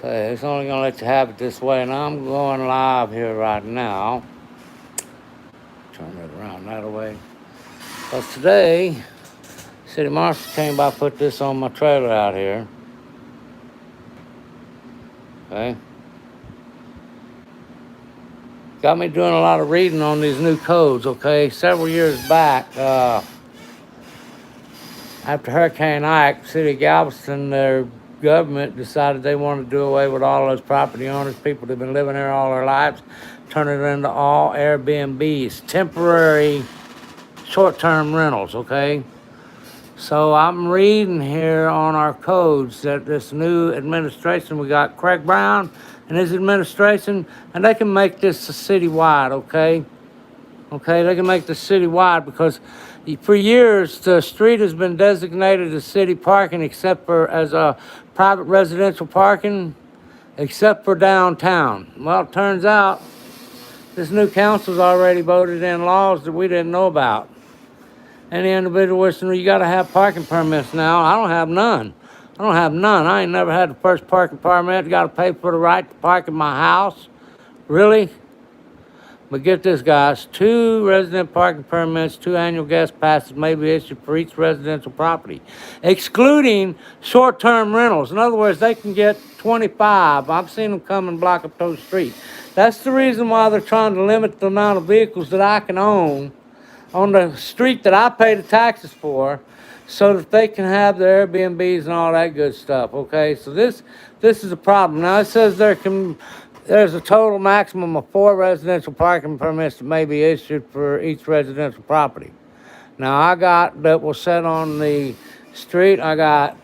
Okay, it's only gonna let you have it this way, and I'm going live here right now. Turn it around that way. Because today, City Marshal came by, put this on my trailer out here. Okay. Got me doing a lot of reading on these new codes, okay? Several years back, after Hurricane Ike, City of Galveston, their government decided they wanted to do away with all those property owners, people that have been living there all their lives, turn it into all Airbnbs, temporary short-term rentals, okay? So I'm reading here on our codes that this new administration, we got Craig Brown and his administration, and they can make this a citywide, okay? Okay, they can make this citywide because for years the street has been designated as city parking except for as a private residential parking, except for downtown. Well, it turns out this new council's already voted in laws that we didn't know about. Any individual wishing, you got to have parking permits now. I don't have none. I ain't never had the first parking permit. Got to pay for the right to park in my house. Really? But get this, guys. 2 resident parking permits, 2 annual guest passes may be issued for each residential property, excluding short-term rentals. In other words, they can get 25. I've seen them come and block up those streets. That's the reason why they're trying to limit the amount of vehicles that I can own on the street that I pay the taxes for, so that they can have their Airbnbs and all that good stuff, okay? So this is a problem. Now, it says there's a total maximum of 4 residential parking permits that may be issued for each residential property. Now, I got, that was set on the street, I got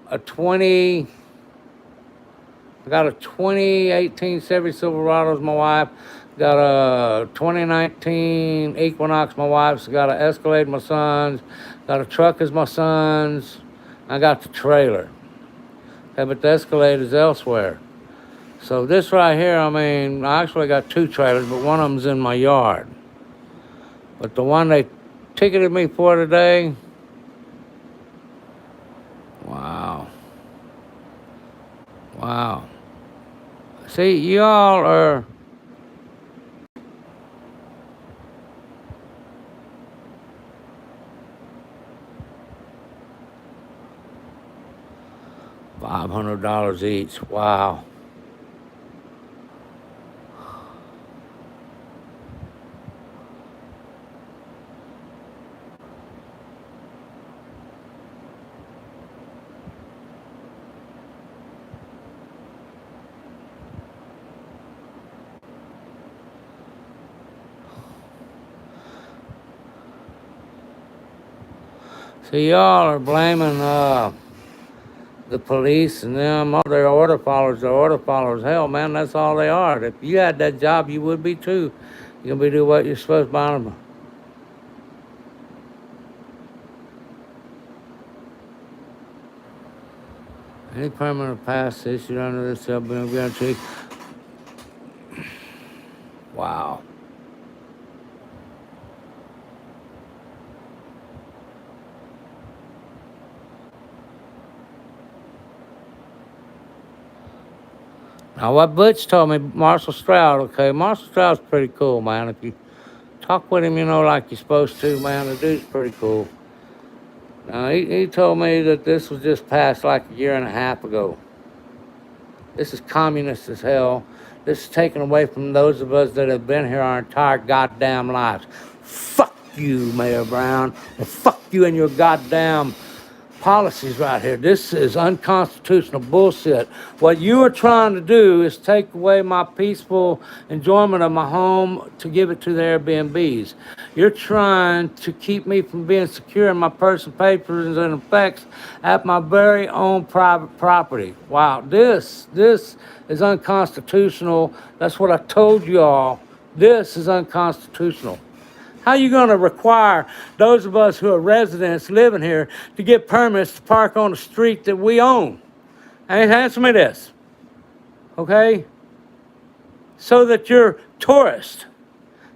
a 2018 Chevy Silverado, my wife. Got a 2019 Equinox, my wife's. Got an Escalade, my son's. Got a truck as my son's. I got the trailer. Okay, but the Escalade is elsewhere. So this right here, I mean, I actually got 2 trailers, but one of them's in my yard. But the one they ticketed me for today, wow. See, y'all are... $500 each. Wow. See, y'all are blaming the police and them. Oh, they're order followers. Hell, man, that's all they are. If you had that job, you would be too. You're gonna be doing what you're supposed to by them. Any permanent pass issued under this shall be guaranteed. Wow. Now, what Butch told me, Marshall Stroud, okay, Marshall Stroud's pretty cool, man. If you talk with him, you know, like you're supposed to, man, the dude's pretty cool. Now, he told me that this was just passed like a year and a half ago. This is communist as hell. This is taken away from those of us that have been here our entire goddamn lives. Fuck you, Mayor Brown, and fuck you and your goddamn policies right here. This is unconstitutional bullshit. What you are trying to do is take away my peaceful enjoyment of my home to give it to the Airbnbs. You're trying to keep me from being secure in my personal papers and effects at my very own private property. Wow, this is unconstitutional. That's what I told you all. This is unconstitutional. How are you going to require those of us who are residents living here to get permits to park on the street that we own? And answer me this, okay? So that your tourists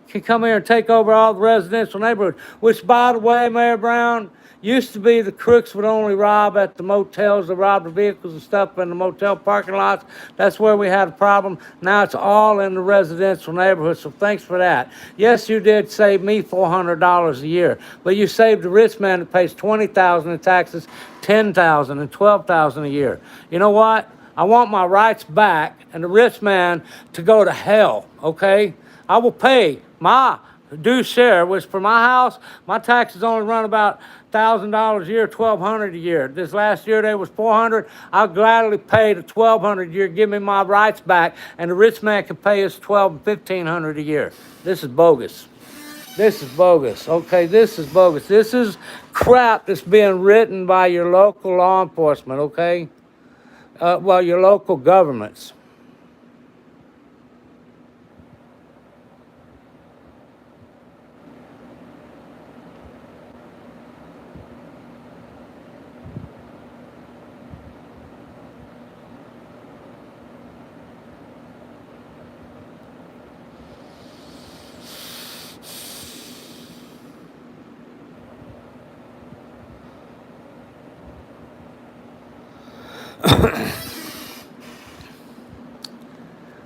can come here and take over all the residential neighborhoods, which, by the way, Mayor Brown, Used to be the crooks would only rob at the motels, they rob the vehicles and stuff in the motel parking lots. That's where we had a problem. Now it's all in the residential neighborhood, so thanks for that. Yes, you did save me $400 a year, but you saved the rich man that pays $20,000 in taxes, $10,000 and $12,000 a year. You know what? I want my rights back and the rich man to go to hell, okay? I will pay my due share, which for my house, my taxes only run about $1,000 a year, $1,200 a year. This last year they was $400. I'll gladly pay the $1,200 a year, give me my rights back, and the rich man can pay us $1,200 and $1,500 a year. This is bogus. This is bogus. Okay, this is bogus. This is crap that's being written by your local law enforcement. Okay, well, your local governments.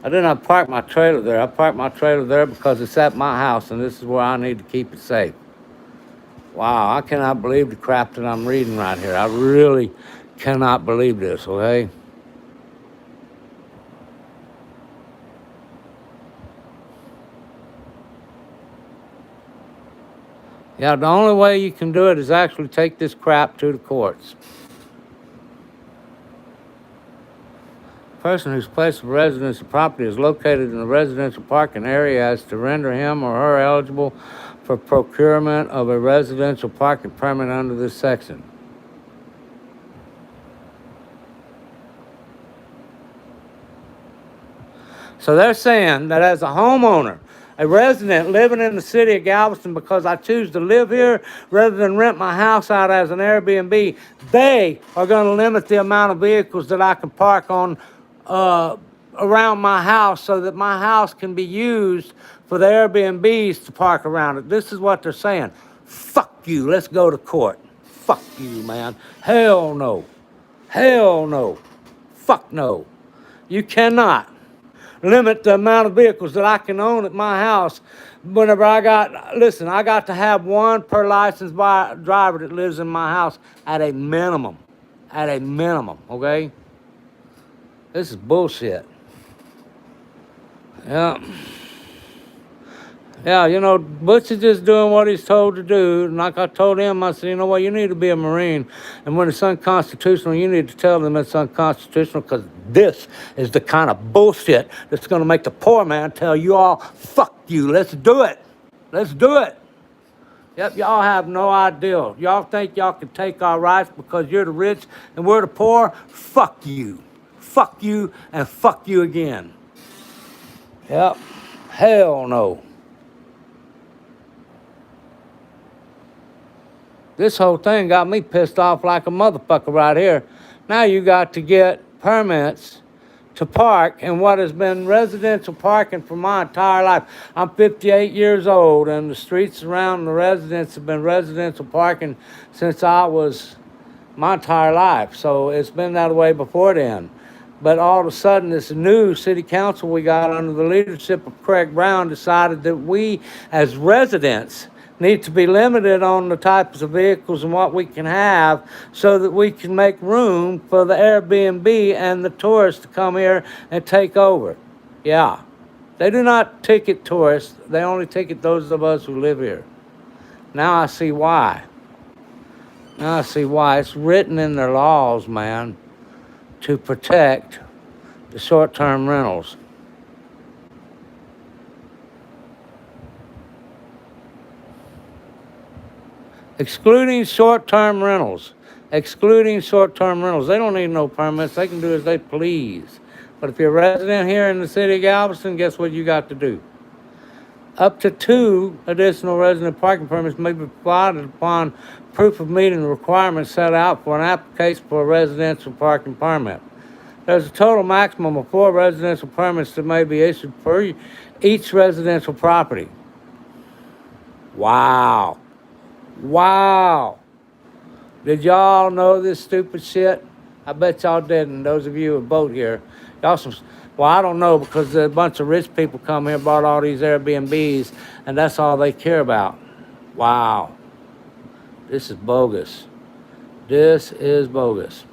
I did not park my trailer there. I parked my trailer there because it's at my house and this is where I need to keep it safe. Wow, I cannot believe the crap that I'm reading right here. I really cannot believe this, okay? Yeah, the only way you can do it is actually take this crap to the courts. Person whose place of residence or property is located in the residential parking area as to render him or her eligible for procurement of a residential parking permit under this section. So they're saying that as a homeowner, a resident living in the city of Galveston, because I choose to live here rather than rent my house out as an Airbnb, they are going to limit the amount of vehicles that I can park on around my house so that my house can be used for the Airbnbs to park around it. This is what they're saying. Fuck you, let's go to court. Fuck you, man. Hell no. Hell no. Fuck no. You cannot limit the amount of vehicles that I can own at my house whenever I got to have one per licensed driver that lives in my house at a minimum. At a minimum, okay? This is bullshit. Yeah. Yeah, you know, Butch is just doing what he's told to do. And like I told him, I said, you know what, you need to be a Marine. And when it's unconstitutional, you need to tell them it's unconstitutional, because this is the kind of bullshit that's going to make the poor man tell you all, fuck you, let's do it. Let's do it. Yep, y'all have no idea. Y'all think y'all can take our rights because you're the rich and we're the poor? Fuck you. Fuck you and fuck you again. Yep. Hell no. This whole thing got me pissed off like a motherfucker right here. Now you got to get permits to park in what has been residential parking for my entire life. I'm 58 years old, and the streets around the residence have been residential parking since I was my entire life. So it's been that way before then. But all of a sudden, this new city council we got under the leadership of Craig Brown decided that we, as residents, need to be limited on the types of vehicles and what we can have so that we can make room for the Airbnb and the tourists to come here and take over. Yeah. They do not ticket tourists. They only ticket those of us who live here. Now I see why. Now I see why. It's written in their laws, man, to protect the short-term rentals. Excluding short-term rentals. Excluding short-term rentals. They don't need no permits. They can do as they please. But if you're a resident here in the city of Galveston, guess what you got to do? Up to 2 additional resident parking permits may be provided upon proof of meeting the requirements set out for an application for a residential parking permit. There's a total maximum of 4 residential permits that may be issued for each residential property. Wow. Wow. Did y'all know this stupid shit? I bet y'all didn't. Those of you who vote here, y'all some. Well, I don't know because a bunch of rich people come here, bought all these Airbnbs, and that's all they care about. Wow, this is bogus. This is bogus.